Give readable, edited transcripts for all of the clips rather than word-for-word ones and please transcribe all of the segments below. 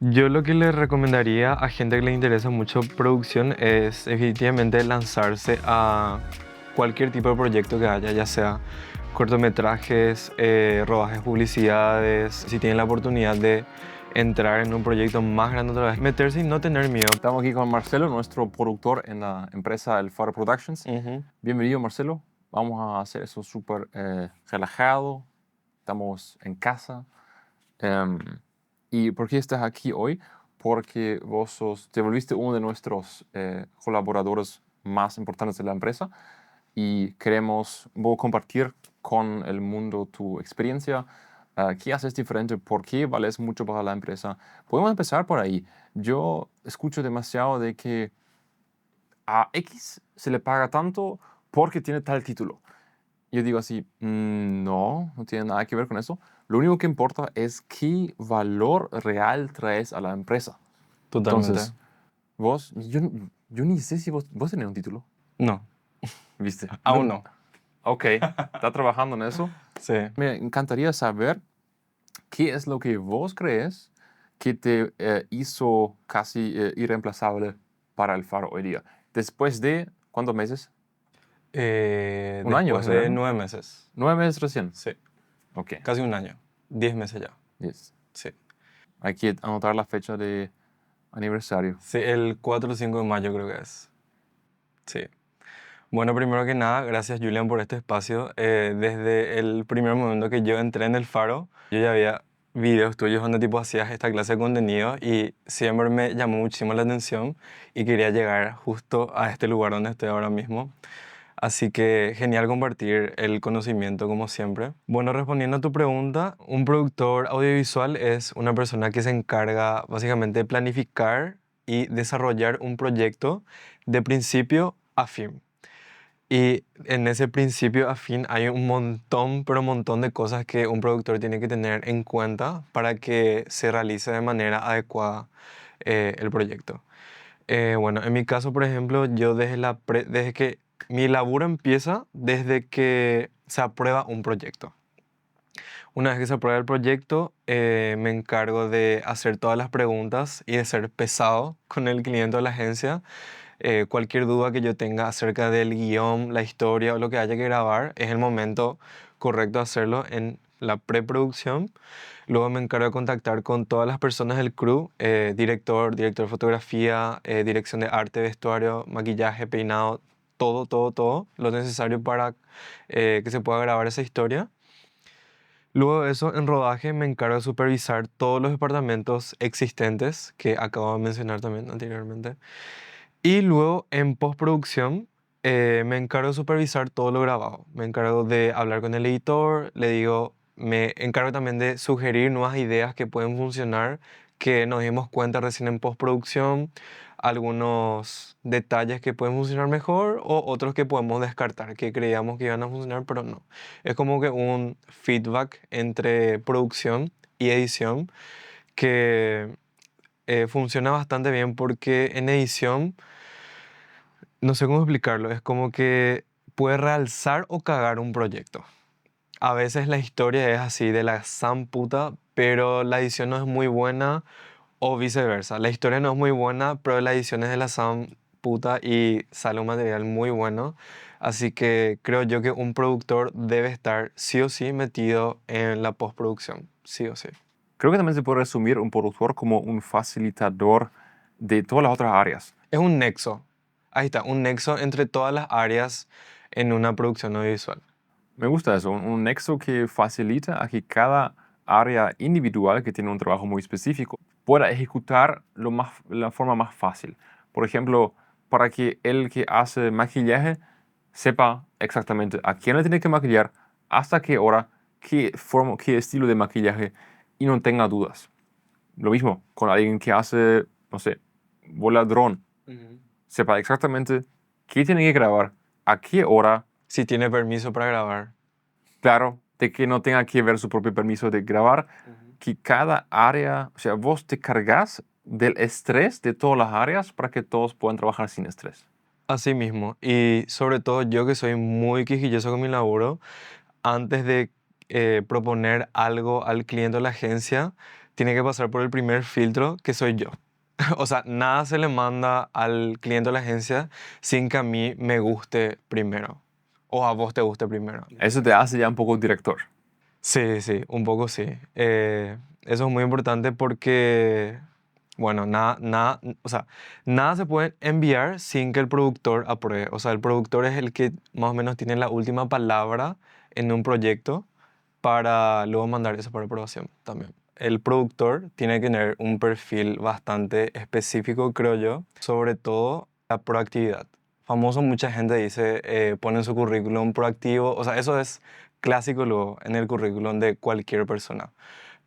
Yo lo que le recomendaría a gente que le interesa mucho producción es efectivamente lanzarse a cualquier tipo de proyecto que haya, ya sea cortometrajes, rodajes, publicidades, si tienen la oportunidad de entrar en un proyecto más grande otra vez, meterse y no tener miedo. Estamos aquí con Marcelo, nuestro productor en la empresa El Faro Productions. Bienvenido, Marcelo. Vamos a hacer eso súper relajado. Estamos en casa. Em, ¿Y por qué estás aquí hoy? Porque te volviste uno de nuestros colaboradores más importantes de la empresa y queremos compartir con el mundo tu experiencia. ¿Qué haces diferente? ¿Por qué vales mucho para la empresa? Podemos empezar por ahí. Yo escucho demasiado de que a X se le paga tanto porque tiene tal título. Yo digo así, no, no tiene nada que ver con eso. Lo único que importa es qué valor real traes a la empresa. Totalmente. Entonces, yo ni sé si vos tenés un título, No, ¿viste? aún no. Ok, está trabajando en eso. Sí. Me encantaría saber qué es lo que vos crees que te hizo casi irreemplazable para el Faro hoy día. Después de, ¿cuántos meses? Un año va a Después ser, de ¿no? 9 meses. 9 meses recién. Sí, Ok, casi un año. 10 meses ya. yes. Sí. Hay que anotar la fecha de aniversario. Sí, el 4 o 5 de mayo creo que es. Sí. Bueno, primero que nada, gracias Julian por este espacio. Desde el primer momento que yo entré en el Faro, yo ya había videos tuyos donde tipo hacías esta clase de contenido y siempre me llamó muchísimo la atención y quería llegar justo a este lugar donde estoy ahora mismo. Así que genial compartir el conocimiento como siempre. Bueno, respondiendo a tu pregunta, un productor audiovisual es una persona que se encarga básicamente de planificar y desarrollar un proyecto de principio a fin. Y en ese principio a fin hay un montón, pero un montón de cosas que un productor tiene que tener en cuenta para que se realice de manera adecuada el proyecto. Bueno, en mi caso, por ejemplo, yo desde que mi laburo empieza desde que se aprueba un proyecto. Una vez que se aprueba el proyecto, me encargo de hacer todas las preguntas y de ser pesado con el cliente o la agencia. Cualquier duda que yo tenga acerca del guión, la historia o lo que haya que grabar, es el momento correcto de hacerlo en la preproducción. Luego me encargo de contactar con todas las personas del crew, director de fotografía, dirección de arte, vestuario, maquillaje, peinado, todo lo necesario para que se pueda grabar esa historia. Luego de eso, en rodaje me encargo de supervisar todos los departamentos existentes que acabo de mencionar también anteriormente. Y luego en postproducción me encargo de supervisar todo lo grabado. Me encargo de hablar con el editor, le digo, me encargo también de sugerir nuevas ideas que pueden funcionar, que nos dimos cuenta recién en postproducción, algunos detalles que pueden funcionar mejor o otros que podemos descartar, que creíamos que iban a funcionar, pero no. Es como que un feedback entre producción y edición que funciona bastante bien porque en edición no sé cómo explicarlo, es como que puede realzar o cagar un proyecto. A veces la historia es así de la san puta, pero la edición no es muy buena o viceversa. La historia no es muy buena, pero la edición es de la san puta y sale un material muy bueno. Así que creo yo que un productor debe estar sí o sí metido en la postproducción, sí o sí. Creo que también se puede resumir un productor como un facilitador de todas las otras áreas. Es un nexo. Ahí está, un nexo entre todas las áreas en una producción audiovisual. Me gusta eso, un nexo que facilita a que cada área individual que tiene un trabajo muy específico pueda ejecutar la forma más fácil. Por ejemplo, para que el que hace maquillaje sepa exactamente a quién le tiene que maquillar, hasta qué hora, qué forma, qué estilo de maquillaje y no tenga dudas. Lo mismo con alguien que hace, no sé, vuela dron, Ujú. sepa exactamente qué tiene que grabar, a qué hora. Si tiene permiso para grabar. Claro, de que no tenga que ver su propio permiso de grabar, Ujú. que cada área, o sea, vos te cargas del estrés de todas las áreas para que todos puedan trabajar sin estrés. Así mismo. Y sobre todo yo que soy muy quisquilloso con mi laburo, antes de proponer algo al cliente o la agencia, tiene que pasar por el primer filtro, que soy yo. O sea, nada se le manda al cliente o la agencia sin que a mí me guste primero. O a vos te guste primero. Eso te hace ya un poco director. Sí, sí, un poco sí. Eso es muy importante porque, bueno, o sea, nada se puede enviar sin que el productor apruebe. O sea, el productor es el que más o menos tiene la última palabra en un proyecto para luego mandar eso para aprobación también. El productor tiene que tener un perfil bastante específico, creo yo, sobre todo la proactividad. Famoso, mucha gente dice, pone en su currículum proactivo, o sea, eso es clásico luego en el currículum de cualquier persona,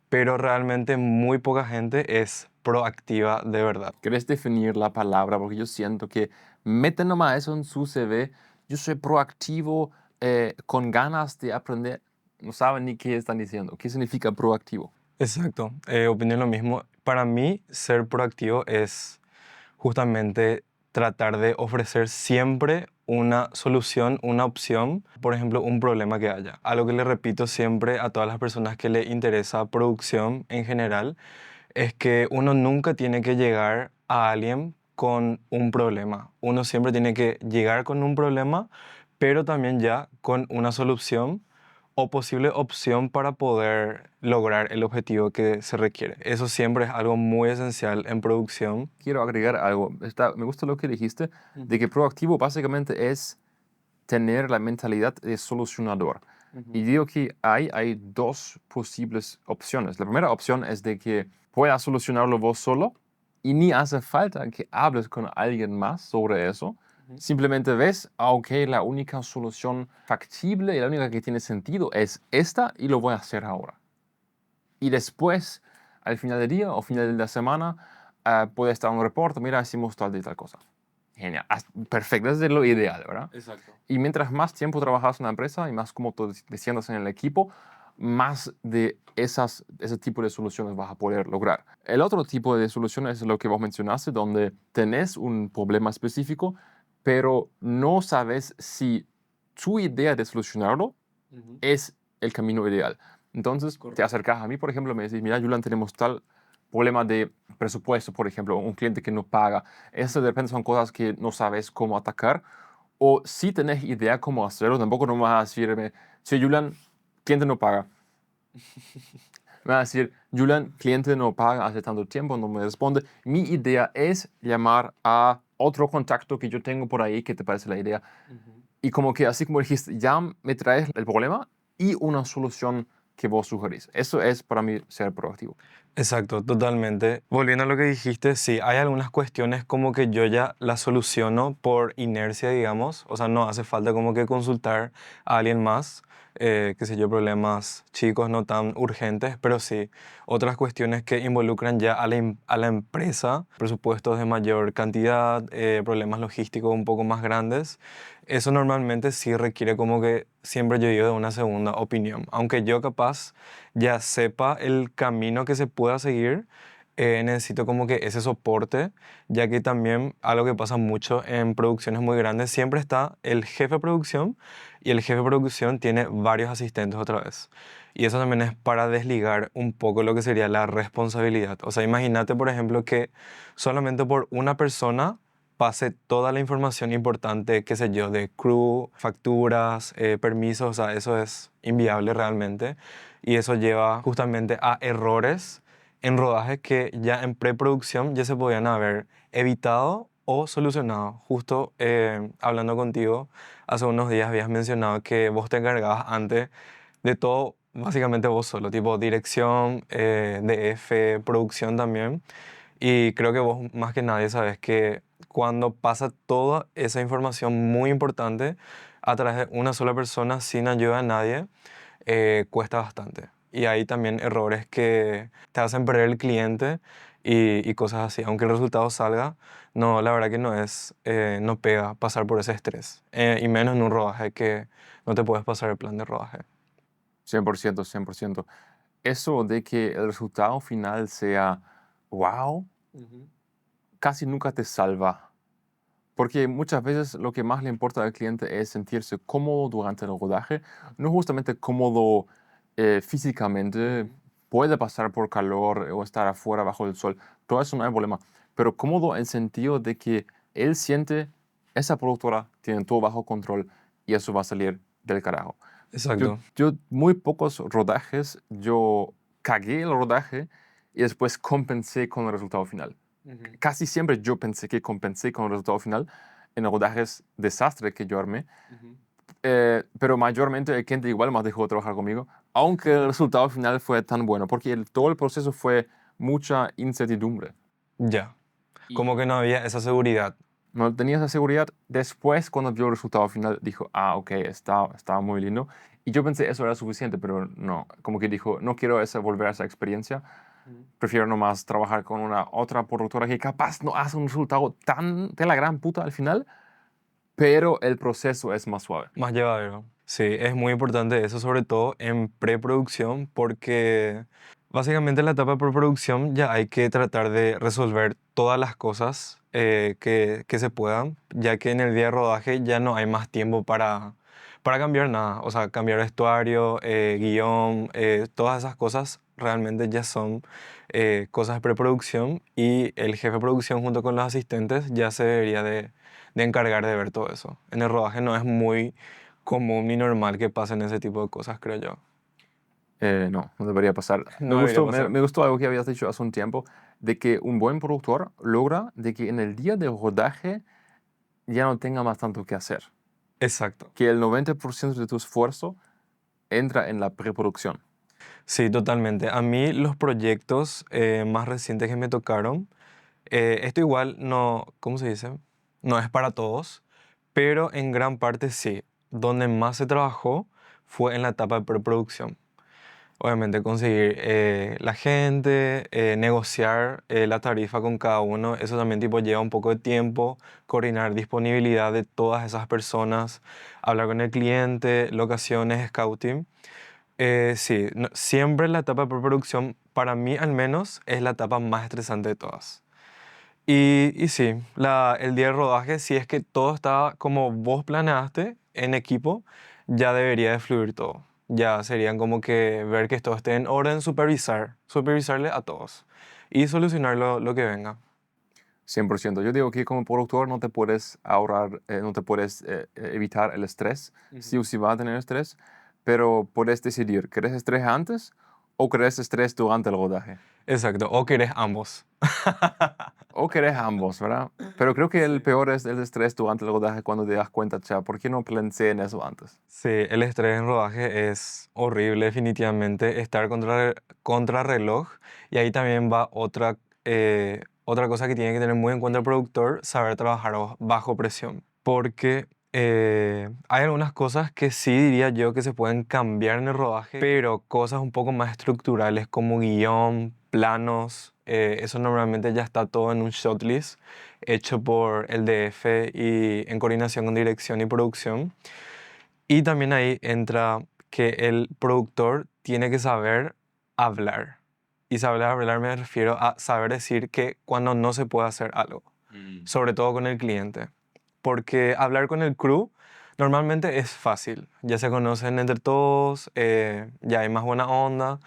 pero realmente muy poca gente es proactiva de verdad. ¿Querés definir la palabra? Porque yo siento que meten nomás eso en su CV. Yo soy proactivo, con ganas de aprender. No saben ni qué están diciendo. ¿Qué significa proactivo? Exacto, opino lo mismo. Para mí, ser proactivo es justamente tratar de ofrecer siempre una solución, una opción, por ejemplo, un problema que haya. Algo que le repito siempre a todas las personas que le interesa producción en general es que uno nunca tiene que llegar a alguien con un problema. Uno siempre tiene que llegar con un problema, pero también ya con una solución o posible opción para poder lograr el objetivo que se requiere. Eso siempre es algo muy esencial en producción. Quiero agregar algo. Me gusta lo que dijiste, de que proactivo básicamente es tener la mentalidad de solucionador. Y digo que hay dos posibles opciones. La primera opción es de que puedas solucionarlo vos solo y ni hace falta que hables con alguien más sobre eso. Simplemente ves, ok, la única solución factible y la única que tiene sentido es esta y lo voy a hacer ahora. Y después, al final del día o final de la semana, puede estar un reporte, mira, hicimos tal y tal cosa. Genial, perfecto, eso es lo ideal, ¿verdad? Exacto. Y mientras más tiempo trabajas en la empresa y más como te sientas en el equipo, más de ese tipo de soluciones vas a poder lograr. El otro tipo de soluciones es lo que vos mencionaste, donde tenés un problema específico, pero no sabes si tu idea de solucionarlo es el camino ideal. Entonces, te acercas a mí, por ejemplo, me decís, mira, Julian, tenemos tal problema de presupuesto, por ejemplo, un cliente que no paga. Eso de repente son cosas que no sabes cómo atacar. O si tenés idea cómo hacerlo, tampoco no me vas a decirme, sí, Julian, cliente no paga. Me vas a decir, Julian, cliente no paga hace tanto tiempo, no me responde. Mi idea es llamar a otro contacto que yo tengo por ahí. ¿Qué te parece la idea? Y como que así como dijiste, ya me traes el problema y una solución que vos sugerís. Eso es para mí ser proactivo. Exacto, totalmente. Volviendo a lo que dijiste, sí, hay algunas cuestiones como que yo ya las soluciono por inercia, digamos. O sea, no hace falta como que consultar a alguien más, qué sé yo, problemas chicos, no tan urgentes, pero sí, otras cuestiones que involucran ya a la empresa, presupuestos de mayor cantidad, problemas logísticos un poco más grandes. Eso normalmente sí requiere como que siempre yo digo de una segunda opinión. Aunque yo capaz ya sepa el camino que se pueda seguir, necesito como que ese soporte, ya que también algo que pasa mucho en producciones muy grandes, siempre está el jefe de producción y el jefe de producción tiene varios asistentes otra vez. Y eso también es para desligar un poco lo que sería la responsabilidad. O sea, imagínate, por ejemplo, que solamente por una persona pase toda la información importante, qué sé yo, de crew, facturas, permisos, o sea, eso es inviable realmente. Y eso lleva justamente a errores en rodaje que ya en preproducción ya se podían haber evitado o solucionado. Justo hablando contigo, hace unos días habías mencionado que vos te encargabas antes de todo, básicamente vos solo, tipo dirección, DF, producción también. Y creo que vos más que nadie sabes que cuando pasa toda esa información muy importante a través de una sola persona sin ayuda de nadie, cuesta bastante. Y hay también errores que te hacen perder el cliente y cosas así. Aunque el resultado salga, no, la verdad que no es, no pega pasar por ese estrés. Y menos en un rodaje que no te puedes pasar el plan de rodaje. 100%, 100%. Eso de que el resultado final sea wow, casi nunca te salva. Porque muchas veces lo que más le importa al cliente es sentirse cómodo durante el rodaje, no justamente cómodo físicamente, puede pasar por calor o estar afuera bajo el sol. Todo eso no hay problema. Pero cómodo en el sentido de que él siente, esa productora tiene todo bajo control y eso va a salir del carajo. Exacto. Yo muy pocos rodajes, yo cagué el rodaje y después compensé con el resultado final. Casi siempre yo pensé que compensé con el resultado final en rodajes desastre que yo armé. Pero mayormente el cliente igual más dejó de trabajar conmigo, aunque el resultado final fue tan bueno, porque todo el proceso fue mucha incertidumbre. Ya. Como que no había esa seguridad. No tenía esa seguridad. Después, cuando vio el resultado final, dijo, ok, estaba muy lindo. Y yo pensé eso era suficiente, pero no. Como que dijo, no quiero volver a esa experiencia. Prefiero nomás trabajar con una otra productora que capaz no hace un resultado tan de la gran puta al final, pero el proceso es más suave. Más llevadero. Sí, es muy importante eso, sobre todo en preproducción, porque básicamente en la etapa de preproducción ya hay que tratar de resolver todas las cosas que se puedan, ya que en el día de rodaje ya no hay más tiempo para cambiar nada. O sea, cambiar vestuario, guión, todas esas cosas realmente ya son cosas de preproducción y el jefe de producción junto con los asistentes ya se debería de encargar de ver todo eso. En el rodaje no es muy común ni normal que pasen ese tipo de cosas, creo yo. No debería pasar. No debería pasar. Me gustó algo que habías dicho hace un tiempo, de que un buen productor logra de que en el día de rodaje ya no tenga más tanto que hacer. Exacto. Que el 90% de tu esfuerzo entra en la preproducción. Sí, totalmente. A mí los proyectos más recientes que me tocaron, esto igual no, ¿cómo se dice? No es para todos, pero en gran parte sí. Donde más se trabajó fue en la etapa de preproducción. Obviamente conseguir la gente, negociar la tarifa con cada uno, eso también tipo lleva un poco de tiempo, coordinar disponibilidad de todas esas personas, hablar con el cliente, locaciones, scouting. Sí, siempre la etapa de preproducción, para mí al menos, es la etapa más estresante de todas. Y sí, el día de rodaje, si es que todo está como vos planeaste en equipo, ya debería de fluir todo. Ya serían como que ver que todo esté en orden, supervisarle a todos y solucionar lo que venga. 100%. Yo digo que como productor no te puedes ahorrar, no te puedes evitar el estrés. Sí o sí va a tener estrés, pero puedes decidir, ¿querés estrés antes o querés estrés durante el rodaje? Exacto, o querés ambos. O querés ambos, ¿verdad? Pero creo que el Sí. peor es el estrés durante el rodaje cuando te das cuenta, cha, ¿por qué no pensé en eso antes? Sí, el estrés en rodaje es horrible, definitivamente. Estar contra reloj. Y ahí también va otra cosa que tiene que tener muy en cuenta el productor, saber trabajar bajo presión. Porque hay algunas cosas que sí diría yo que se pueden cambiar en el rodaje, pero cosas un poco más estructurales como guión, planos, eso normalmente ya está todo en un shotlist hecho por el DF y en coordinación con dirección y producción. Y también ahí entra que el productor tiene que saber hablar. Y saber hablar me refiero a saber decir que cuando no se puede hacer algo, sobre todo con el cliente. Porque hablar con el crew normalmente es fácil, ya se conocen entre todos, ya hay más buena onda,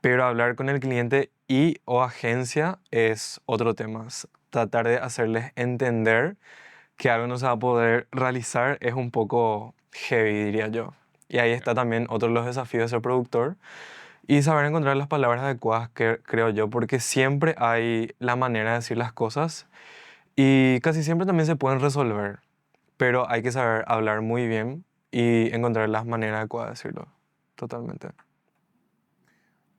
pero hablar con el cliente y o agencia es otro tema. Tratar de hacerles entender que algo no se va a poder realizar es un poco heavy, diría yo. Y ahí está también otro de los desafíos de ser productor y saber encontrar las palabras adecuadas, que creo yo, porque siempre hay la manera de decir las cosas y casi siempre también se pueden resolver, pero hay que saber hablar muy bien y encontrar las maneras adecuadas de decirlo. Totalmente.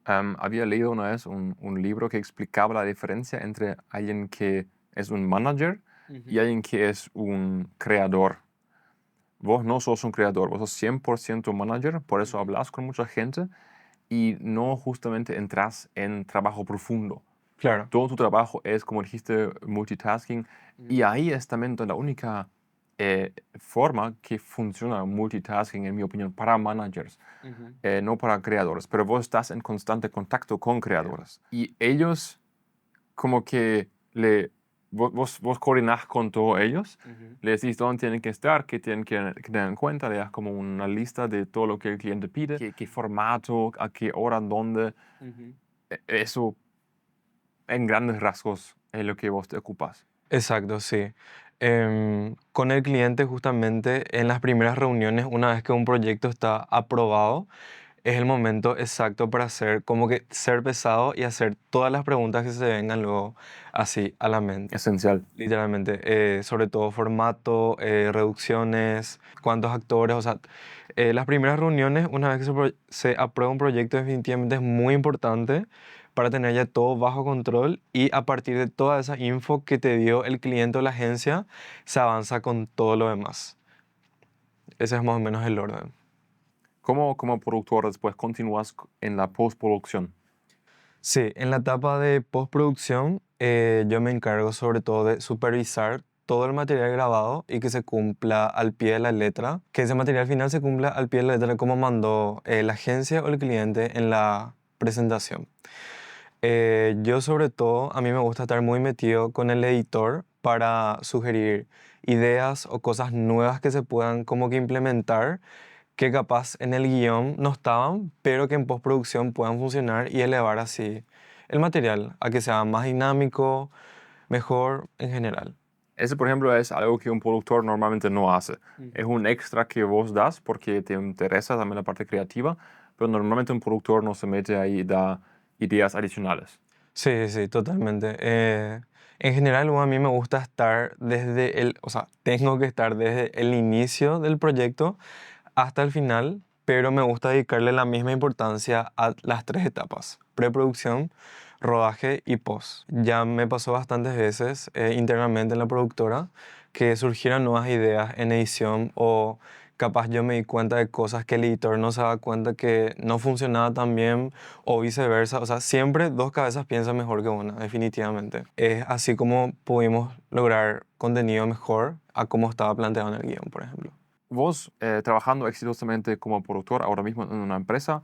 Había leído una vez un libro que explicaba la diferencia entre alguien que es un manager y alguien que es un creador. Vos no sos un creador, vos sos 100% manager, por eso hablas con mucha gente y no justamente entras en trabajo profundo. Claro. Todo tu trabajo es, como dijiste, multitasking y ahí es también la única forma que funciona multitasking, en mi opinión, para managers, no para creadores, pero vos estás en constante contacto con creadores y ellos como que vos coordinás con todos ellos, le decís dónde tienen que estar, qué tienen que tener en cuenta, le das como una lista de todo lo que el cliente pide, qué formato, a qué hora, dónde. Eso, en grandes rasgos, es lo que vos te ocupas. Exacto, sí. Con el cliente justamente en las primeras reuniones, una vez que un proyecto está aprobado, es el momento exacto para hacer como que ser pesado y hacer todas las preguntas que se vengan luego así a la mente. Esencial. Literalmente, sobre todo formato, reducciones, cuántos actores, o sea, las primeras reuniones, una vez que se aprueba un proyecto, definitivamente es muy importante para tener ya todo bajo control y a partir de toda esa info que te dio el cliente o la agencia, se avanza con todo lo demás. Ese es más o menos el orden. ¿Cómo como productor después continúas en la postproducción? Sí, en la etapa de postproducción yo me encargo sobre todo de supervisar todo el material grabado y que se cumpla al pie de la letra, que ese material final se cumpla al pie de la letra como mandó la agencia o el cliente en la presentación. Yo sobre todo, a mí me gusta estar muy metido con el editor para sugerir ideas o cosas nuevas que se puedan como que implementar que capaz en el guión no estaban, pero que en postproducción puedan funcionar y elevar así el material a que sea más dinámico, mejor en general. Ese, por ejemplo, es algo que un productor normalmente no hace. Es un extra que vos das porque te interesa también la parte creativa, pero normalmente un productor no se mete ahí y da ideas adicionales. Sí, sí, totalmente. En general, a mí me gusta estar desde o sea, tengo que estar desde el inicio del proyecto hasta el final, pero me gusta dedicarle la misma importancia a las tres etapas: preproducción, rodaje y post. Ya me pasó bastantes veces internamente en la productora que surgieron nuevas ideas en edición o capaz yo me di cuenta de cosas que el editor no se daba cuenta que no funcionaba tan bien o viceversa. O sea, siempre dos cabezas piensan mejor que una, definitivamente. Es así como pudimos lograr contenido mejor a como estaba planteado en el guión, por ejemplo. Vos, trabajando exitosamente como productor ahora mismo en una empresa,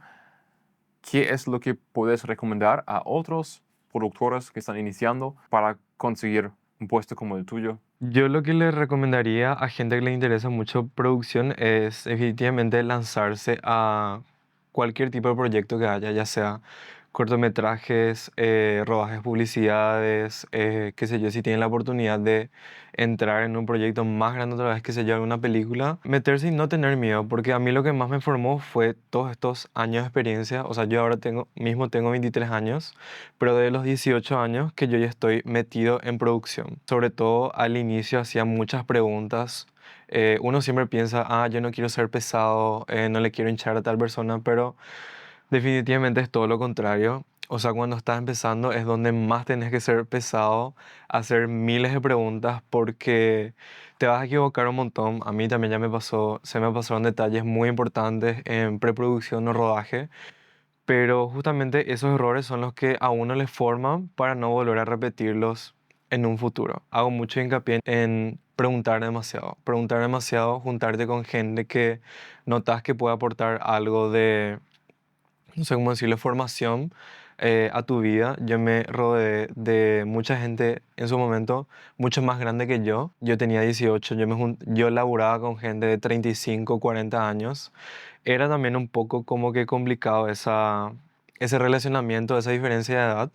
¿qué es lo que puedes recomendar a otros productores que están iniciando para conseguir un puesto como el tuyo? Yo lo que le recomendaría a gente que le interesa mucho producción es definitivamente lanzarse a cualquier tipo de proyecto que haya, ya sea cortometrajes, rodajes, publicidades, qué sé yo, si tienen la oportunidad de entrar en un proyecto más grande otra vez, qué sé yo, alguna película, meterse y no tener miedo, porque a mí lo que más me formó fue todos estos años de experiencia. O sea, yo ahora tengo 23 años, pero de los 18 años que yo ya estoy metido en producción. Sobre todo al inicio hacía muchas preguntas. Uno siempre piensa, yo no quiero ser pesado, no le quiero hinchar a tal persona, pero definitivamente es todo lo contrario. O sea, cuando estás empezando es donde más tenés que ser pesado, hacer miles de preguntas porque te vas a equivocar un montón. A mí también ya me pasó, se me pasaron detalles muy importantes en preproducción o rodaje, pero justamente esos errores son los que a uno le forman para no volver a repetirlos en un futuro. Hago mucho hincapié en preguntar demasiado, juntarte con gente que notas que puede aportar algo de, no sé cómo decirle, formación a tu vida. Yo me rodeé de mucha gente en su momento mucho más grande que yo. Yo tenía 18, yo laburaba con gente de 35, 40 años. Era también un poco como que complicado ese relacionamiento, esa diferencia de edad,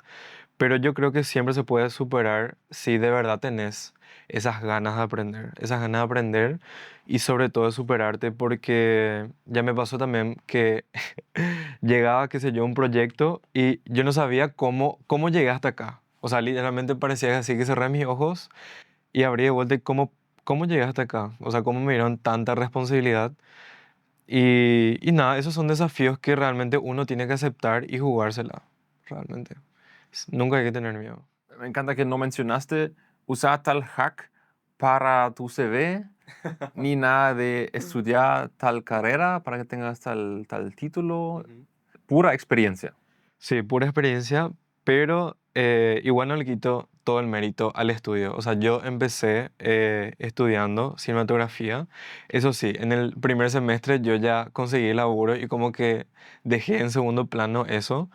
pero yo creo que siempre se puede superar si de verdad tenés esas ganas de aprender y sobre todo de superarte, porque ya me pasó también que llegaba, qué sé yo, un proyecto y yo no sabía cómo llegué hasta acá. O sea, literalmente parecía así que cerré mis ojos y abrí de vuelta y cómo llegué hasta acá. O sea, cómo me dieron tanta responsabilidad. Y nada, esos son desafíos que realmente uno tiene que aceptar y jugársela, realmente. Nunca hay que tener miedo. Me encanta que no mencionaste usar tal hack para tu CV, ni nada de estudiar tal carrera para que tengas tal título. Ujú. Pura experiencia. Sí, pura experiencia, pero igual no le quito todo el mérito al estudio. O sea, yo empecé estudiando cinematografía. Eso sí, en el primer semestre yo ya conseguí el laburo y como que dejé en segundo plano eso,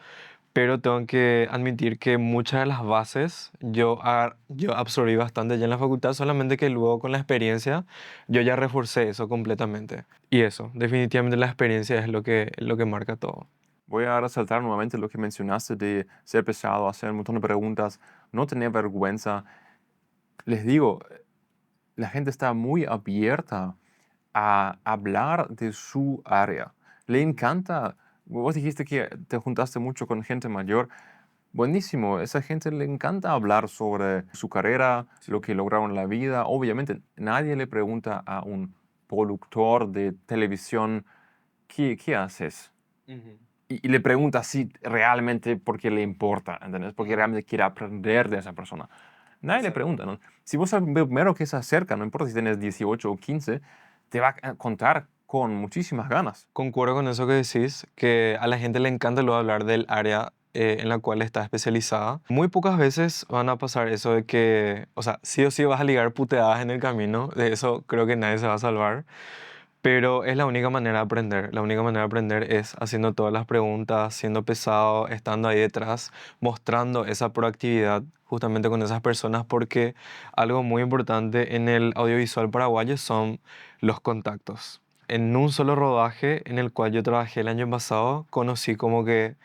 pero tengo que admitir que muchas de las bases yo absorbí bastante ya en la facultad, solamente que luego con la experiencia yo ya reforcé eso completamente. Y eso, definitivamente la experiencia es lo que marca todo. Voy a resaltar nuevamente lo que mencionaste de ser pesado, hacer un montón de preguntas, no tener vergüenza. Les digo, la gente está muy abierta a hablar de su área. Le encanta. Vos dijiste que te juntaste mucho con gente mayor. Buenísimo, a esa gente le encanta hablar sobre su carrera, lo que lograron en la vida. Obviamente, nadie le pregunta a un productor de televisión, ¿qué haces? Ujú. Y le pregunta si realmente porque le importa, ¿entendés? Porque Ujú. realmente quiere aprender de esa persona. Nadie le Exacto. pregunta, ¿no? Si vos sos el primero que se acerca, no importa si tienes 18 o 15, te va a contar con muchísimas ganas. Concuerdo con eso que decís, que a la gente le encanta luego hablar del área en la cual está especializada. Muy pocas veces van a pasar eso de que, o sea, sí o sí vas a ligar puteadas en el camino, de eso creo que nadie se va a salvar, pero es la única manera de aprender. La única manera de aprender es haciendo todas las preguntas, siendo pesado, estando ahí detrás, mostrando esa proactividad justamente con esas personas, porque algo muy importante en el audiovisual paraguayo son los contactos. En un solo rodaje en el cual yo trabajé el año pasado, conocí como que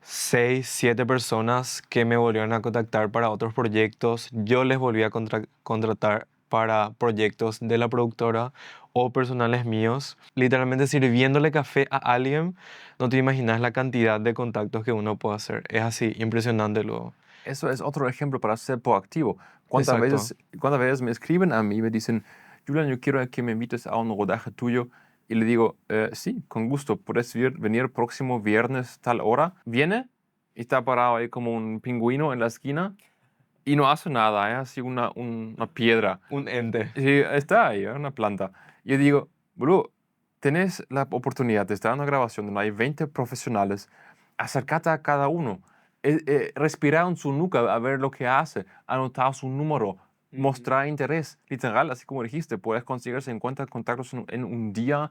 6, 7 personas que me volvieron a contactar para otros proyectos. Yo les volví a contratar para proyectos de la productora o personales míos. Literalmente sirviéndole café a alguien, no te imaginas la cantidad de contactos que uno puede hacer. Es así, impresionante luego. Eso es otro ejemplo para ser proactivo. Exacto. Cuántas veces me escriben a mí y me dicen, Julian, yo quiero que me invites a un rodaje tuyo? Y le digo, sí, con gusto, puedes venir próximo viernes tal hora. Viene y está parado ahí como un pingüino en la esquina y no hace nada, es así una piedra. Un ente. Sí, está ahí, una planta. Yo digo, bro, tenés la oportunidad de estar en una grabación donde hay 20 profesionales, acércate a cada uno, respira en su nuca a ver lo que hace, anotar su número, Ujú. mostrar interés, literal, así como dijiste, puedes conseguir 50 contactos en un día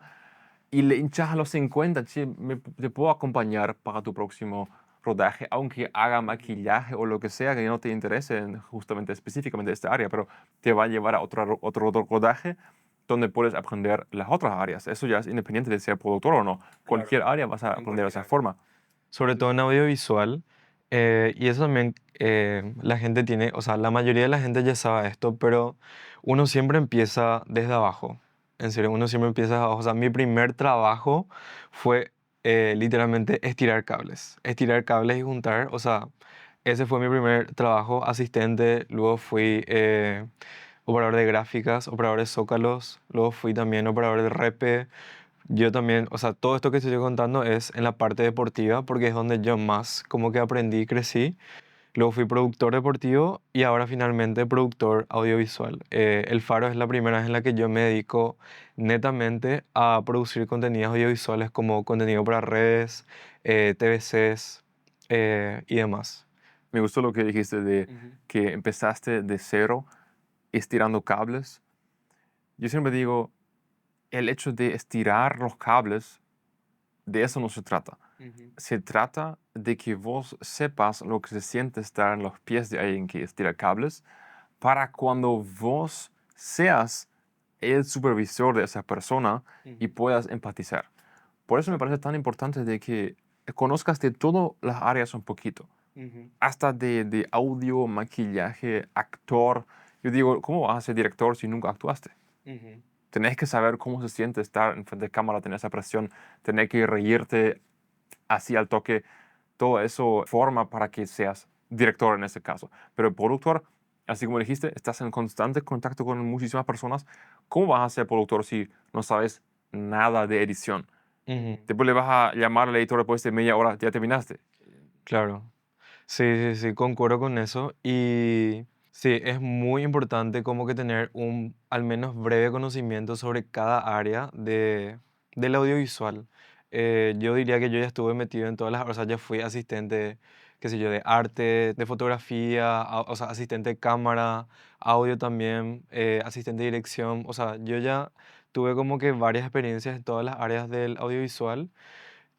y le hinchas a los 50, che, te puedo acompañar para tu próximo rodaje, aunque haga maquillaje o lo que sea que no te interese justamente específicamente esta área, pero te va a llevar a otro rodaje donde puedes aprender las otras áreas. Eso ya es independiente de ser productor o no. Claro, Cualquier área vas a en aprender de cualquier esa área. forma. Sobre todo en audiovisual. Y eso también la gente tiene, o sea, la mayoría de la gente ya sabe esto, pero uno siempre empieza desde abajo. En serio, uno siempre empieza desde abajo. O sea, mi primer trabajo fue literalmente estirar cables y juntar. O sea, ese fue mi primer trabajo, asistente. Luego fui operador de gráficas, operador de zócalos. Luego fui también operador de repe. Yo también, o sea, todo esto que estoy contando es en la parte deportiva porque es donde yo más como que aprendí y crecí. Luego fui productor deportivo y ahora finalmente productor audiovisual. El Faro es la primera vez en la que yo me dedico netamente a producir contenidos audiovisuales como contenido para redes, TVCs y demás. Me gustó lo que dijiste de Ujú. que empezaste de cero estirando cables. Yo siempre digo, el hecho de estirar los cables, de eso no se trata. Ujú. Se trata de que vos sepas lo que se siente estar en los pies de alguien que estira cables para cuando vos seas el supervisor de esa persona y Ujú. puedas empatizar. Por eso me parece tan importante de que conozcas de todas las áreas un poquito, Ujú. hasta de audio, maquillaje, actor. Yo digo, ¿cómo vas a ser director si nunca actuaste? Ujú. Tenés que saber cómo se siente estar en frente de cámara, tener esa presión, tener que reírte así al toque. Todo eso forma para que seas director en este caso. Pero el productor, así como dijiste, estás en constante contacto con muchísimas personas. ¿Cómo vas a ser productor si no sabes nada de edición? Ujú. Después le vas a llamar al editor después de media hora, ya terminaste. Claro. Sí, sí, sí, concuerdo con eso. Y sí, es muy importante como que tener un al menos breve conocimiento sobre cada área del audiovisual. Yo diría que yo ya estuve metido en todas las, o sea, ya fui asistente, qué sé yo, de arte, de fotografía, o sea, asistente de cámara, audio también, asistente de dirección. O sea, yo ya tuve como que varias experiencias en todas las áreas del audiovisual.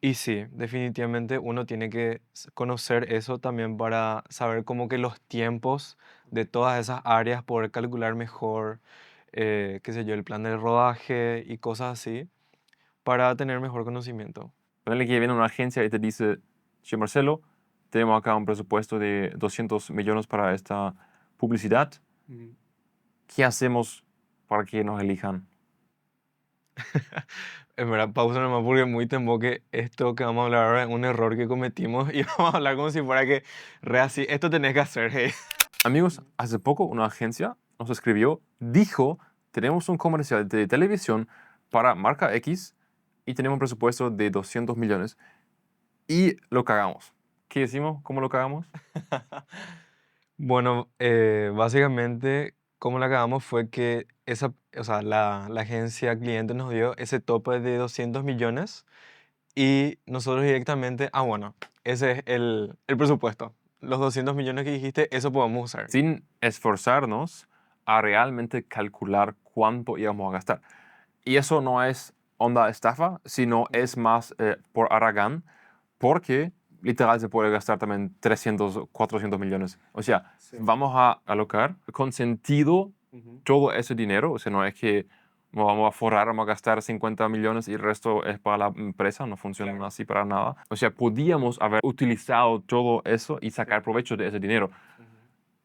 Y sí, definitivamente uno tiene que conocer eso también para saber como que los tiempos de todas esas áreas, poder calcular mejor, qué sé yo, el plan del rodaje y cosas así, para tener mejor conocimiento. Ponele que viene una agencia y te dice, che, Marcelo, tenemos acá un presupuesto de 200 millones para esta publicidad. ¿Qué hacemos para que nos elijan? En verdad, pausa nomás porque muy temo que esto que vamos a hablar ahora es un error que cometimos y vamos a hablar como si fuera que re así, esto tenés que hacer, hey. Amigos, hace poco una agencia nos escribió, dijo, tenemos un comercial de televisión para marca X y tenemos un presupuesto de 200 millones y lo cagamos. ¿Qué decimos? ¿Cómo lo cagamos? Bueno, básicamente, como la acabamos fue que esa, o sea, la agencia cliente nos dio ese tope de 200 millones y nosotros directamente, bueno, ese es el presupuesto. Los 200 millones que dijiste, eso podemos usar. Sin esforzarnos a realmente calcular cuánto íbamos a gastar. Y eso no es onda estafa, sino es más por Aragán, porque literal se puede gastar también 300 o 400 millones. O sea, Sí. vamos a alocar con sentido todo ese dinero. O sea, no es que nos vamos a forrar, vamos a gastar 50 millones y el resto es para la empresa. No funciona Claro. así para nada. O sea, podíamos haber utilizado todo eso y sacar provecho de ese dinero.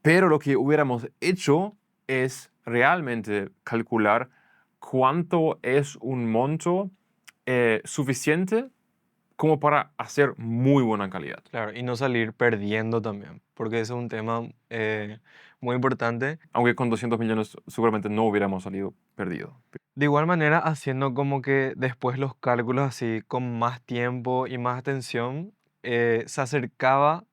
Pero lo que hubiéramos hecho es realmente calcular cuánto es un monto suficiente como para hacer muy buena calidad. Claro, y no salir perdiendo también, porque ese es un tema muy importante. Aunque con 200 millones seguramente no hubiéramos salido perdido. De igual manera, haciendo como que después los cálculos así con más tiempo y más atención, se acercaba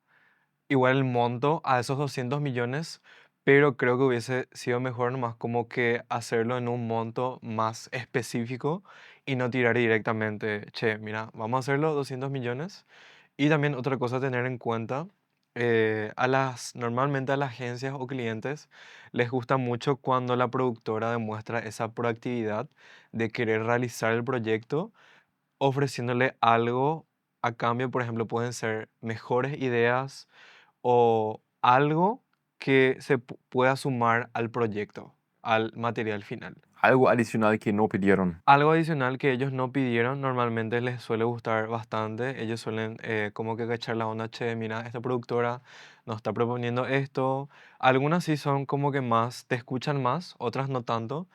igual el monto a esos 200 millones, pero creo que hubiese sido mejor nomás como que hacerlo en un monto más específico y no tirar directamente, che, mira, vamos a hacerlo 200 millones. Y también otra cosa a tener en cuenta, normalmente a las agencias o clientes les gusta mucho cuando la productora demuestra esa proactividad de querer realizar el proyecto ofreciéndole algo a cambio. Por ejemplo, pueden ser mejores ideas o algo que se pueda sumar al proyecto, al material final. Algo adicional que no pidieron. Algo adicional que ellos no pidieron, normalmente les suele gustar bastante. Ellos suelen como que cachar la onda, che, mira, esta productora nos está proponiendo esto. Algunas sí son como que más, te escuchan más, otras no tanto.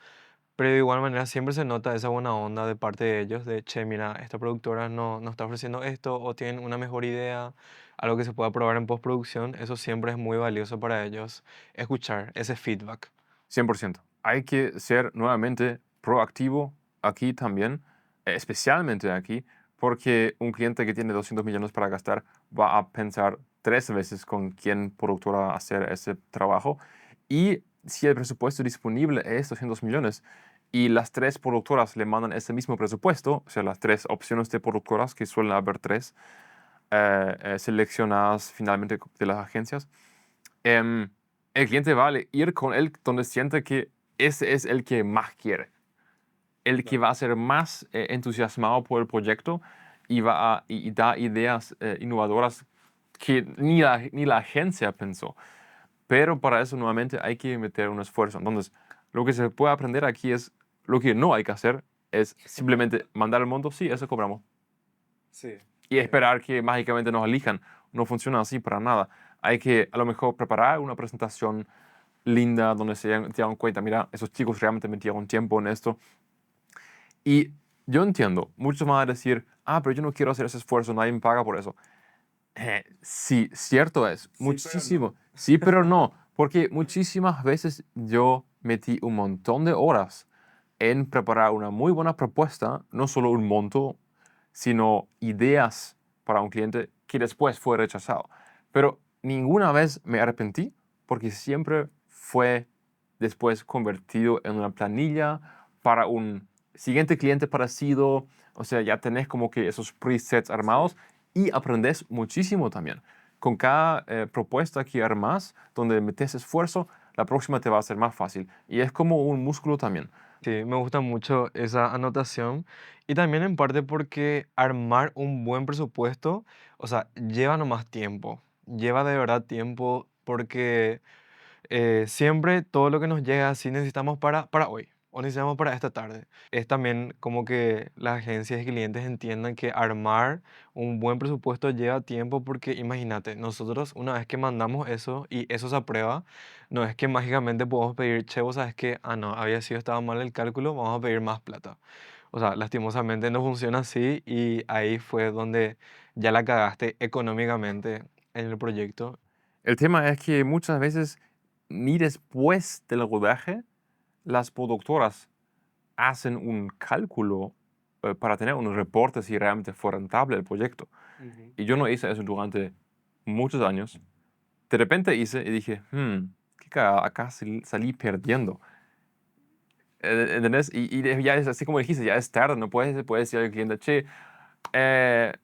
Pero de igual manera siempre se nota esa buena onda de parte de ellos, de, che, mira, esta productora nos está ofreciendo esto o tienen una mejor idea, algo que se pueda probar en postproducción. Eso siempre es muy valioso para ellos, escuchar ese feedback. 100%. Hay que ser nuevamente proactivo aquí también, especialmente aquí, porque un cliente que tiene 200 millones para gastar va a pensar 3 veces con quién productora hacer ese trabajo. Y si el presupuesto disponible es 200 millones y las 3 productoras le mandan ese mismo presupuesto, o sea, las 3 opciones de productoras, que suelen haber 3, seleccionadas finalmente de las agencias, em, el cliente va a ir con él donde siente que ese es el que más quiere, el que va a ser más entusiasmado por el proyecto y va y da ideas innovadoras que ni la agencia pensó. Pero para eso nuevamente hay que meter un esfuerzo. Entonces, lo que se puede aprender aquí es lo que no hay que hacer es simplemente mandar al mundo, sí, eso cobramos. Sí. Y esperar que mágicamente nos elijan. No funciona así para nada. Hay que a lo mejor preparar una presentación linda donde se dieron cuenta, mira, esos chicos realmente metieron tiempo en esto. Y yo entiendo, muchos van a decir, pero yo no quiero hacer ese esfuerzo, nadie me paga por eso. Sí, cierto es, muchísimo. Sí, pero no, porque muchísimas veces yo metí un montón de horas en preparar una muy buena propuesta, no solo un monto, sino ideas para un cliente que después fue rechazado. Pero ninguna vez me arrepentí porque siempre fue después convertido en una planilla para un siguiente cliente parecido. O sea, ya tenés como que esos presets armados y aprendes muchísimo también. Con cada propuesta que armas, donde metes esfuerzo, la próxima te va a ser más fácil. Y es como un músculo también. Sí, me gusta mucho esa anotación y también en parte porque armar un buen presupuesto, o sea, lleva nomás tiempo, lleva de verdad tiempo porque siempre todo lo que nos llega así necesitamos para hoy. o necesitamos para esta tarde. Es también como que las agencias y clientes entiendan que armar un buen presupuesto lleva tiempo porque imagínate, nosotros una vez que mandamos eso y eso se aprueba, no es que mágicamente podemos pedir, che, vos sabes que, ah, no, había sido, estaba mal el cálculo, vamos a pedir más plata. O sea, lastimosamente no funciona así y ahí fue donde ya la cagaste económicamente en el proyecto. El tema es que muchas veces, ni después del rodaje, las productoras hacen un cálculo para tener un reporte si realmente fue rentable el proyecto. Ujú. Y yo no hice eso durante muchos años. De repente hice y dije, qué cagada, acá salí perdiendo. ¿Entendés? Y ya es así como dijiste, ya es tarde, no puedes decir al cliente, che,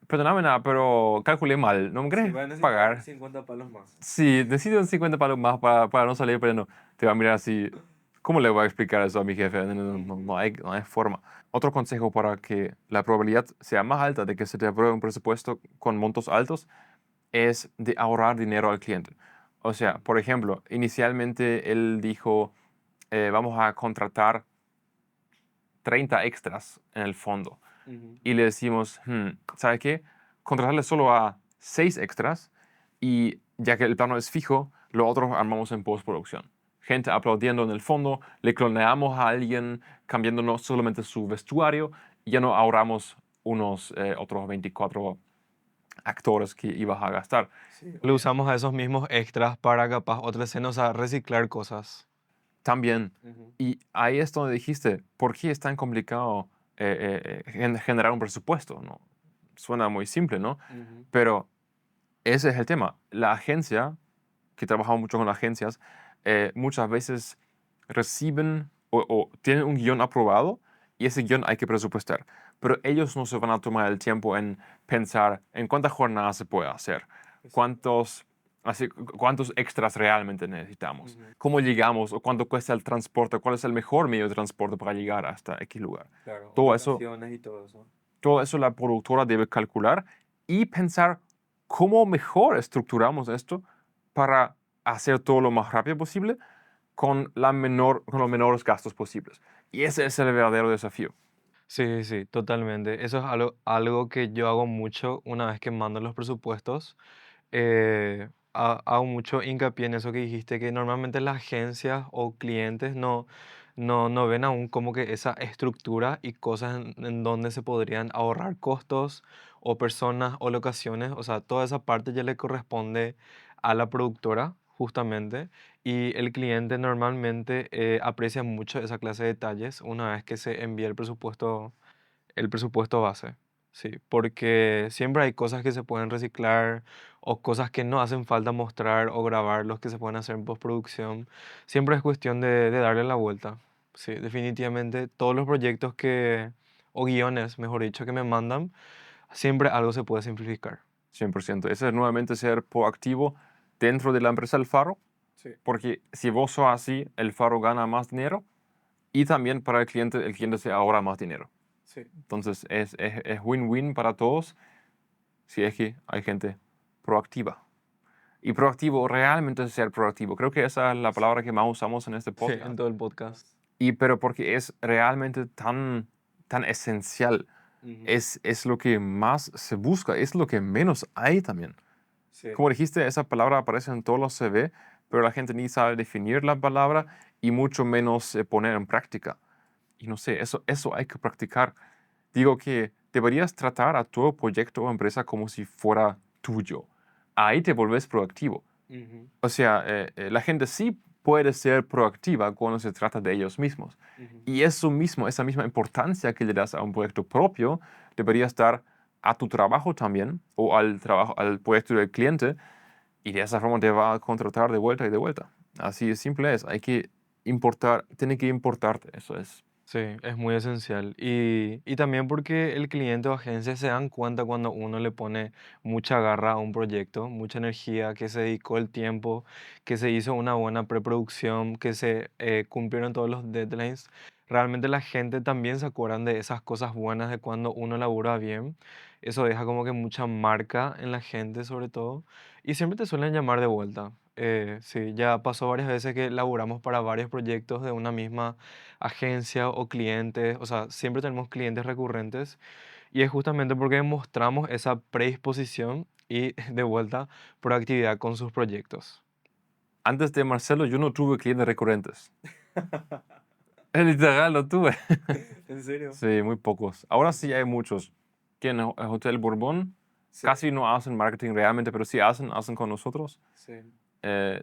perdóname nada, pero calculé mal, ¿no me Sí, querés va a necesitar pagar? 50 palos más. Sí, decido 50 palos más para no salir perdiendo. Te va a mirar así, ¿cómo le voy a explicar eso a mi jefe? Ujú. No hay forma. Otro consejo para que la probabilidad sea más alta de que se te apruebe un presupuesto con montos altos es de ahorrar dinero al cliente. O sea, Sí. por ejemplo, inicialmente él dijo, vamos a contratar 30 extras en el fondo. Ujú. Y le decimos, ¿sabe qué? Contratarle solo a 6 extras y ya que el plano es fijo, lo otro armamos en postproducción. Gente aplaudiendo en el fondo, le cloneamos a alguien cambiando no solamente su vestuario y ya no ahorramos unos otros 24 actores que ibas a gastar. Sí. Le usamos a esos mismos extras para capaz otra escena, o sea, reciclar cosas. También, Ujú. y ahí es donde dijiste, ¿por qué es tan complicado generar un presupuesto? ¿No? Suena muy simple, ¿no? Ujú. Pero ese es el tema. La agencia, que trabajamos mucho con agencias, muchas veces reciben o tienen un guión aprobado y ese guión hay que presupuestar. Pero ellos no se van a tomar el tiempo en pensar en cuántas jornadas se puede hacer, Exacto. cuántos, cuántos extras realmente necesitamos, Ujú. cómo llegamos o cuánto cuesta el transporte, cuál es el mejor medio de transporte para llegar hasta X lugar. Claro, o Todo eso locaciones y todo eso. todo eso la productora debe calcular y pensar cómo mejor estructuramos esto para hacer todo lo más rápido posible con los menores gastos posibles. Y ese es el verdadero desafío. Sí, sí, totalmente. Eso es algo que yo hago mucho una vez que mando los presupuestos. Hago mucho hincapié en eso que dijiste, que normalmente las agencias o clientes no ven aún como que esa estructura y cosas en donde se podrían ahorrar costos o personas o locaciones. O sea, toda esa parte ya le corresponde a la productora, justamente. Y el cliente normalmente aprecia mucho esa clase de detalles una vez que se envía el presupuesto base. Sí, porque siempre hay cosas que se pueden reciclar o cosas que no hacen falta mostrar o grabar, los que se pueden hacer en postproducción. Siempre es cuestión de darle la vuelta. Sí, definitivamente todos los proyectos o guiones, mejor dicho, que me mandan, siempre algo se puede simplificar. 100%. Ese es nuevamente ser proactivo dentro de la empresa del Faro, Sí, porque si vos sos así, el Faro gana más dinero y también para el cliente se ahorra más dinero. sí. Entonces es win-win para todos si es que hay gente proactiva. Y proactivo, realmente ser proactivo. Creo que esa es la Sí, palabra que más usamos en este sí, en podcast. todo el podcast. Y pero porque es realmente tan esencial. Ujú. Es lo que más se busca, es lo que menos hay también. Sí. Como dijiste, esa palabra aparece en todos los CV, pero la gente ni sabe definir la palabra y mucho menos poner en práctica. Y no sé, eso hay que practicar. Digo que deberías tratar a tu proyecto o empresa como si fuera tuyo. Ahí te volvés proactivo. Ujú, O sea, la gente sí puede ser proactiva cuando se trata de ellos mismos. ujú. Y eso mismo, esa misma importancia que le das a un proyecto propio, deberías dar a tu trabajo también o al trabajo, al proyecto del cliente y de esa forma te va a contratar de vuelta y de vuelta. Así de simple es. Hay que importar, tiene que importarte, eso es. Sí, es muy esencial. Y también porque el cliente o agencia se dan cuenta cuando uno le pone mucha garra a un proyecto, mucha energía, que se dedicó el tiempo, que se hizo una buena preproducción, que se cumplieron todos los deadlines. Realmente la gente también se acuerdan de esas cosas buenas de cuando uno labura bien. Eso deja como que mucha marca en la gente sobre todo. Y siempre te suelen llamar de vuelta. Sí, ya pasó varias veces que laburamos para varios proyectos de una misma agencia o clientes, o sea, siempre tenemos clientes recurrentes y es justamente porque mostramos esa predisposición y de vuelta proactividad con sus proyectos. Antes de Marcelo, yo no tuve clientes recurrentes. Literal, no tuve. ¿En serio? Sí, muy pocos. Ahora sí hay muchos. Que en el Hotel Bourbon Sí, casi no hacen marketing realmente, pero sí hacen con nosotros. sí.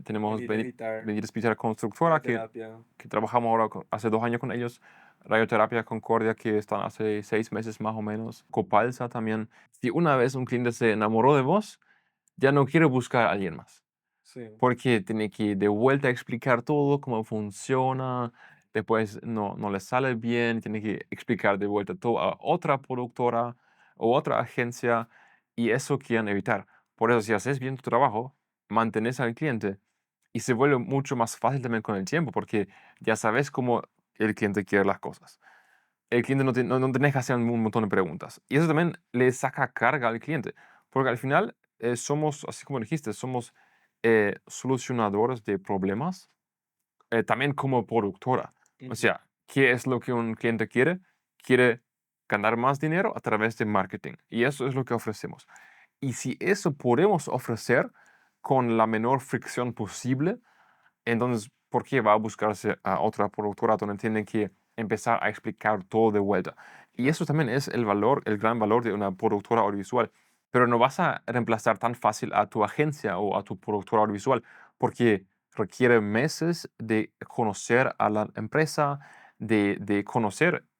Tenemos Venir a editar, Venir Speech Constructora, terapia. que trabajamos ahora hace 2 años con ellos. Radioterapia Concordia, que están hace 6 meses más o menos. Copalsa también. Si una vez un cliente se enamoró de vos, ya no quiere buscar a alguien más. Sí, Porque tiene que de vuelta explicar todo, cómo funciona. Después no le sale bien, tiene que explicar de vuelta todo a otra productora o otra agencia. Y eso quieren evitar. Por eso, si haces bien tu trabajo, mantenés al cliente y se vuelve mucho más fácil también con el tiempo, porque ya sabes cómo el cliente quiere las cosas. El cliente no tenés que hacer un montón de preguntas. Y eso también le saca carga al cliente, porque al final somos, así como dijiste, somos solucionadores de problemas, también como productora. O ujú, sea, ¿qué es lo que un cliente quiere? Quiere ganar más dinero a través de marketing. Y eso es lo que ofrecemos. Y si eso podemos ofrecer con la menor fricción posible, entonces, ¿por qué va a buscarse a otra productora donde tienen que empezar a explicar todo de vuelta? Y eso también es el valor, el gran valor de una productora audiovisual. Pero no vas a reemplazar tan fácil a tu agencia o a tu productora audiovisual porque requiere meses de conocer a la empresa, de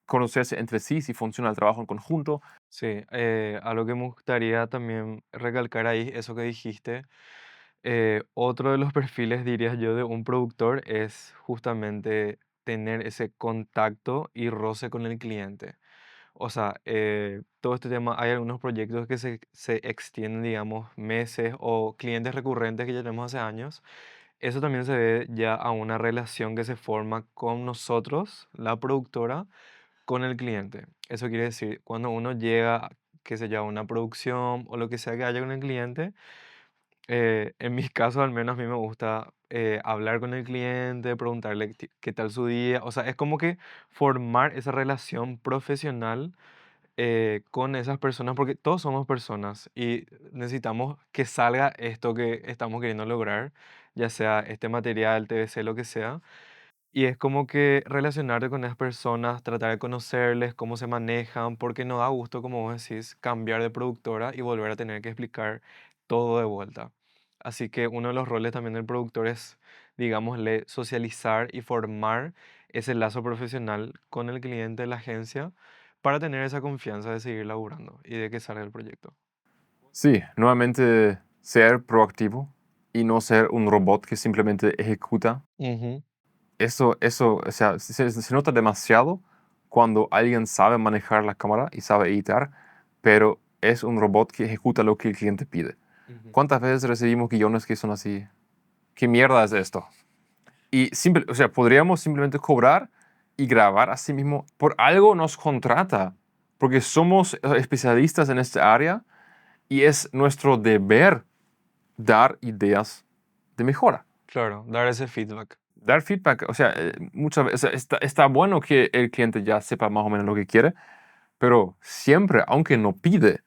conocerse entre sí si funciona el trabajo en conjunto. sí, algo que me gustaría también recalcar ahí, eso que dijiste, otro de los perfiles, diría yo, de un productor es justamente tener ese contacto y roce con el cliente. O sea, todo este tema, hay algunos proyectos que se extienden, digamos, meses o clientes recurrentes que ya tenemos hace años. Eso también se ve ya a una relación que se forma con nosotros, la productora, con el cliente. Eso quiere decir, cuando uno llega, qué sé yo, a una producción o lo que sea que haya con el cliente, en mi caso al menos a mí me gusta hablar con el cliente, preguntarle qué tal su día. O sea, es como que formar esa relación profesional con esas personas, porque todos somos personas y necesitamos que salga esto que estamos queriendo lograr, ya sea este material, TVC, lo que sea. Y es como que relacionarte con esas personas, tratar de conocerles, cómo se manejan, porque no da gusto, como vos decís, cambiar de productora y volver a tener que explicar todo de vuelta. Así que uno de los roles también del productor es, digámosle, socializar y formar ese lazo profesional con el cliente de la agencia para tener esa confianza de seguir laburando y de que salga el proyecto. Sí, nuevamente ser proactivo y no ser un robot que simplemente ejecuta. Ujú, O sea, se nota demasiado cuando alguien sabe manejar la cámara y sabe editar, pero es un robot que ejecuta lo que el cliente pide. ujú. ¿Cuántas veces recibimos guiones que son así? ¿Qué mierda es esto? Y o sea, podríamos simplemente cobrar y grabar así mismo. Por algo nos contrata, porque somos especialistas en esta área y es nuestro deber dar ideas de mejora. Claro, dar ese feedback. Dar feedback, o sea, muchas veces está bueno que el cliente ya sepa más o menos lo que quiere, pero siempre, aunque no pide,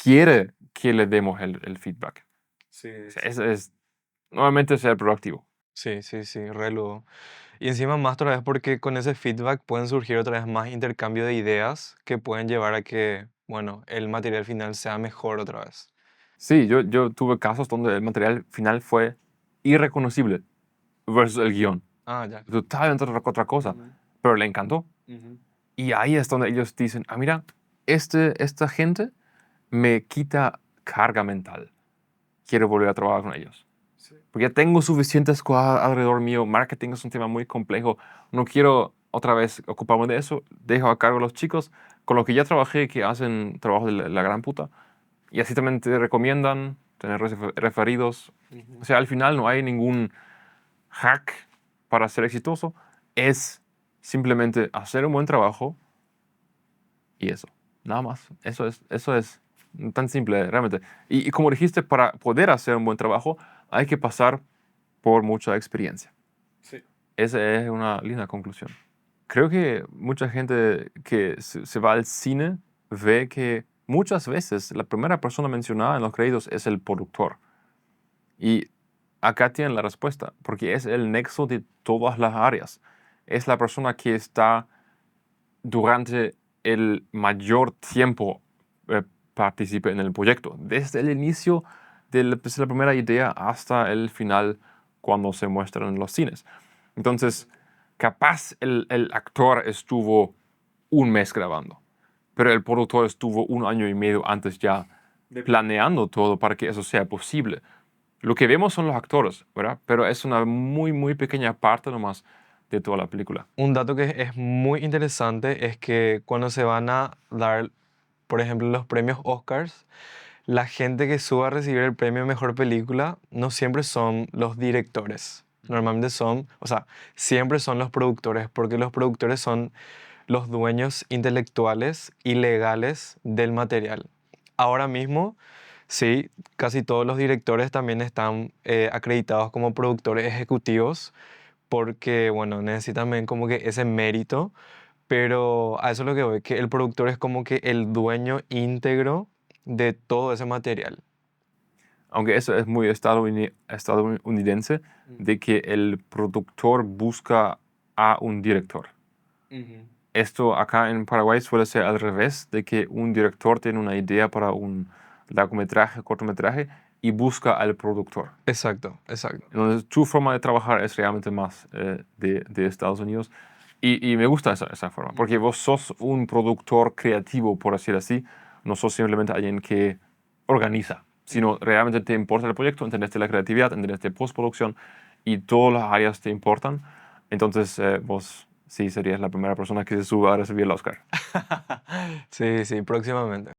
quiere que le demos el feedback. Sí, O sea, sí. es nuevamente ser proactivo. Sí, sí, sí, re luego. Y encima más otra vez porque con ese feedback pueden surgir otra vez más intercambio de ideas que pueden llevar a que, bueno, el material final sea mejor otra vez. Sí, yo tuve casos donde el material final fue irreconocible versus el guión. Ah, ya. Totalmente otra cosa, Ujú, pero le encantó. ujú. Y ahí es donde ellos dicen, ah, mira, esta gente me quita carga mental. Quiero volver a trabajar con ellos. Sí. Porque ya tengo suficientes cosas alrededor mío. Marketing es un tema muy complejo. No quiero otra vez ocuparme de eso. Dejo a cargo a los chicos con los que ya trabajé, que hacen trabajo de la gran puta. Y así también te recomiendan tener referidos. O Ujú. sea, al final no hay ningún hack para ser exitoso. Es simplemente hacer un buen trabajo y eso. Nada más. Eso es tan simple, realmente. Y como dijiste, para poder hacer un buen trabajo, hay que pasar por mucha experiencia. Sí. Esa es una linda conclusión. Creo que mucha gente que se va al cine ve que muchas veces la primera persona mencionada en los créditos es el productor. Y acá tienen la respuesta, porque es el nexo de todas las áreas. Es la persona que está durante el mayor tiempo participe en el proyecto, desde el inicio de la primera idea hasta el final cuando se muestran en los cines. Entonces, capaz el actor estuvo un mes grabando, pero el productor estuvo 1 año y medio antes ya planeando todo para que eso sea posible. Lo que vemos son los actores, ¿verdad? Pero es una muy, muy pequeña parte nomás de toda la película. Un dato que es muy interesante es que cuando se van a dar, por ejemplo, los premios Oscars, la gente que sube a recibir el premio Mejor Película no siempre son los directores. Normalmente son, o sea, siempre son los productores, porque los productores son los dueños intelectuales y legales del material. Ahora mismo, sí, casi todos los directores también están acreditados como productores ejecutivos porque, bueno, necesitan también como que ese mérito, pero a eso es lo que voy, que el productor es como que el dueño íntegro de todo ese material. Aunque eso es muy estadounidense, de que el productor busca a un director. Esto acá en Paraguay suele ser al revés, de que un director tiene una idea para un largometraje, cortometraje, y busca al productor. Exacto, exacto. Entonces, tu forma de trabajar es realmente más de Estados Unidos. Y me gusta esa forma, porque vos sos un productor creativo, por decir así, no sos simplemente alguien que organiza, sino realmente te importa el proyecto, entendés la creatividad, entendés postproducción y todas las áreas te importan. Entonces, vos sí serías la primera persona que se suba a recibir el Oscar. Sí, sí, próximamente.